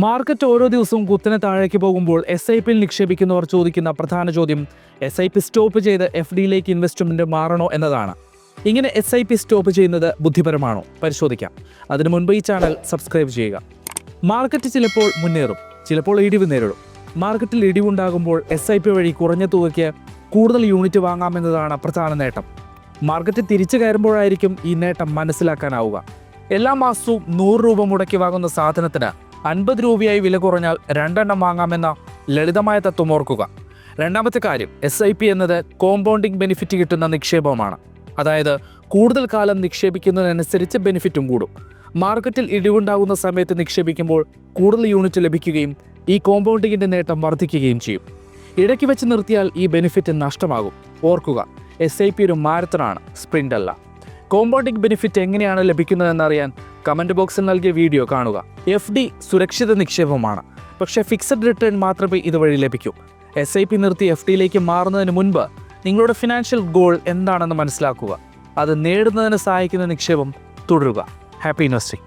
Market ഓരോ ദിവസവും കുത്തനെ താഴേക്ക് പോകുമ്പോൾ SIPയിൽ നിക്ഷേപിക്കുന്നവർ ചോദിക്കുന്ന പ്രധാന ചോദ്യം SIP സ്റ്റോപ്പ് ചെയ്ത് FDയിലേക്ക് ഇൻവെസ്റ്റ്മെന്റ് മാറണോ എന്നതാണ്. ഇങ്ങനെ SIP സ്റ്റോപ്പ് ചെയ്യുന്നത് ബുദ്ധിപരമാണോ? പരിശോധിക്കാം. അതിനു മുൻപ് ഈ ചാനൽ സബ്സ്ക്രൈബ് ചെയ്യുക. മാർക്കറ്റ് ചിലപ്പോൾ മുന്നേറും, ചിലപ്പോൾ ഇടിവ് നേരിടും. മാർക്കറ്റിൽ ഇടിവുണ്ടാകുമ്പോൾ SIP വഴി കുറഞ്ഞ തുകയ്ക്ക് കൂടുതൽ യൂണിറ്റ് വാങ്ങാമെന്നതാണ് പ്രധാന നേട്ടം. മാർക്കറ്റ് തിരിച്ചു കയറുമ്പോഴായിരിക്കും ഈ നേട്ടം മനസ്സിലാക്കാനാവുക. എല്ലാ മാസവും 100 രൂപ മുടക്കി വാങ്ങുന്ന സാധനത്തിന് 50 രൂപയായി വില കുറഞ്ഞാൽ 2 എണ്ണം വാങ്ങാമെന്ന ലളിതമായ തത്വം ഓർക്കുക. രണ്ടാമത്തെ കാര്യം, SIP എന്നത് കോമ്പൗണ്ടിങ് ബെനിഫിറ്റ് കിട്ടുന്ന നിക്ഷേപമാണ്. അതായത് കൂടുതൽ കാലം നിക്ഷേപിക്കുന്നതിനനുസരിച്ച് ബെനിഫിറ്റും കൂടും. മാർക്കറ്റിൽ ഇടിവുണ്ടാകുന്ന സമയത്ത് നിക്ഷേപിക്കുമ്പോൾ കൂടുതൽ യൂണിറ്റ് ലഭിക്കുകയും ഈ കോമ്പൗണ്ടിങ്ങിൻ്റെ നേട്ടം വർദ്ധിക്കുകയും ചെയ്യും. ഇടയ്ക്ക് വെച്ച് നിർത്തിയാൽ ഈ ബെനിഫിറ്റ് നഷ്ടമാകും. ഓർക്കുക, SIP ഒരു മാരത്തണാണ്, സ്പ്രിൻ്റ് അല്ല. കോമ്പൗണ്ടിങ് ബെനിഫിറ്റ് എങ്ങനെയാണ് ലഭിക്കുന്നതെന്നറിയാൻ കമൻറ്റ് ബോക്സിൽ നൽകിയ വീഡിയോ കാണുക. FD സുരക്ഷിത നിക്ഷേപമാണ്, പക്ഷേ ഫിക്സഡ് റിട്ടേൺ മാത്രമേ ഇതുവഴി ലഭിക്കൂ. SIP നിർത്തി FDയിലേക്ക് മാറുന്നതിന് മുൻപ് നിങ്ങളുടെ ഫിനാൻഷ്യൽ ഗോൾ എന്താണെന്ന് മനസ്സിലാക്കുക. അത് നേടുന്നതിന് സഹായിക്കുന്ന നിക്ഷേപം തുടരുക. Happy investing.